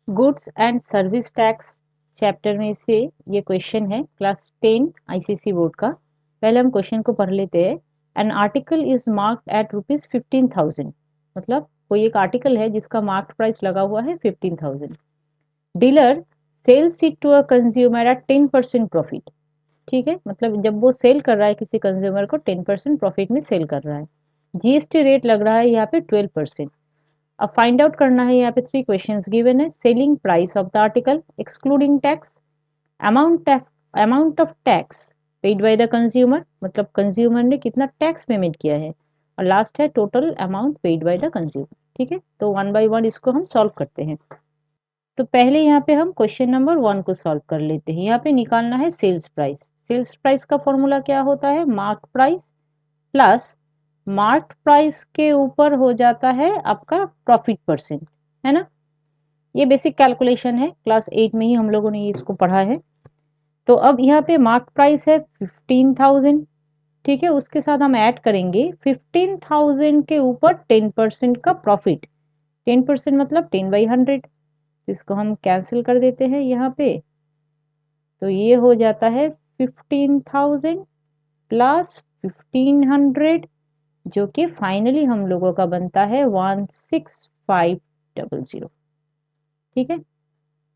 Goods and service tax chapter में से ये क्वेश्चन है क्लास 10 आईसीएसई बोर्ड का। पहले हम क्वेश्चन को पढ़ लेते हैं। An article is marked at ₹15,000, मतलब कोई एक आर्टिकल है जिसका मार्क्ड प्राइस लगा हुआ है 15,000। Dealer sells it to a consumer at 10% profit. ठीक है, मतलब जब वो सेल कर रहा है किसी कंज्यूमर को 10% प्रॉफिट में सेल कर रहा है। जीएसटी रेट लग रहा है यहाँ पे 12%। अब फाइंड आउट करना है, यहाँ पे 3 क्वेश्चंस गिवन है। Selling price of the article excluding tax, amount of tax paid by the consumer, मतलब कंज्यूमर ने कितना टैक्स पेमेंट किया है, और लास्ट है total amount paid by the consumer. ठीक है, तो वन बाय वन इसको हम सॉल्व करते हैं। तो पहले यहाँ पे हम क्वेश्चन नंबर 1 को सॉल्व कर लेते हैं। यहाँ पे निकालना है सेल्स प्राइस। सेल्स प्राइस का फॉर्मूला क्या होता है? Mark price plus mark price के ऊपर हो जाता है आपका प्रॉफिट परसेंट, है ना। ये बेसिक कैलकुलेशन है, क्लास 8 में ही हम लोगों ने इसको पढ़ा है। तो अब यहाँ पे मार्क प्राइस है 15,000, ठीक है, उसके साथ हम ऐड करेंगे 15,000 के ऊपर 10% का प्रॉफिट। 10% मतलब 10/100, तो इसको हम कैंसिल कर देते हैं यहाँ पे। तो ये हो जाता है 15,000 प्लस 1500, जो कि फाइनली हम लोगों का बनता है 16,500। ठीक है,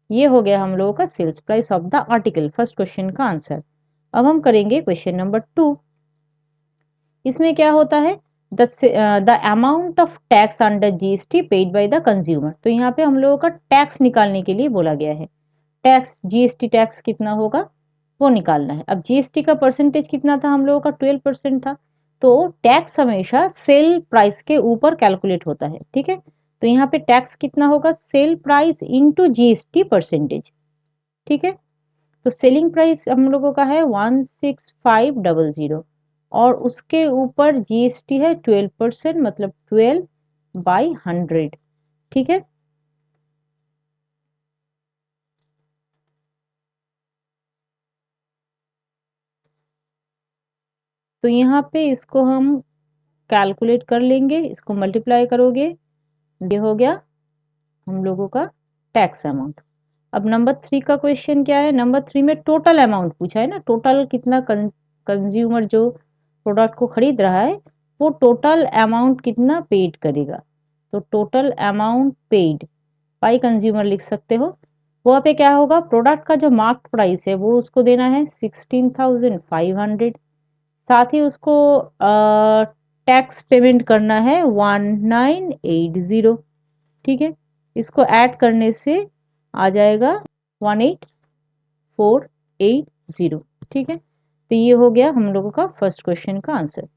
ये हो गया हम लोगों का sales price of the article, first question का आंसर। अब हम करेंगे क्वेश्चन नंबर 2। इसमें क्या होता है? The amount of tax under GST paid by the consumer. तो यहाँ पे हम लोगों का टैक्स निकालने के लिए बोला गया है। टैक्स, जीएसटी टैक्स कितना होगा वो निकालना है। अब जीएसटी का परसेंटेज कितना था हम लोगों का? 12% था। तो टैक्स हमेशा सेल प्राइस के ऊपर कैलकुलेट होता है। ठीक है, तो यहाँ पे टैक्स कितना होगा? Sale price into GST percentage. ठीक है, तो सेलिंग प्राइस हम लोगों का है 16,500 और उसके ऊपर जीएसटी है 12%, मतलब 12/100। ठीक है, तो यहाँ पे इसको हम कैलकुलेट कर लेंगे, इसको मल्टीप्लाई करोगे, ये हो गया हम लोगों का टैक्स अमाउंट। अब नंबर 3 का क्वेश्चन क्या है? नंबर 3 में टोटल अमाउंट पूछा है ना, टोटल कितना कंज्यूमर जो प्रोडक्ट को खरीद रहा है वो टोटल अमाउंट कितना पेड करेगा। तो total amount paid by consumer लिख सकते हो। वहाँ पे क्या होगा? प्रोडक्ट का जो मार्क प्राइस है वो उसको देना है 16,500, साथ ही उसको टैक्स पेमेंट करना है 1980। ठीक है, इसको ऐड करने से आ जाएगा 18,480। ठीक है, तो ये हो गया हम लोगों का फर्स्ट क्वेश्चन का आंसर।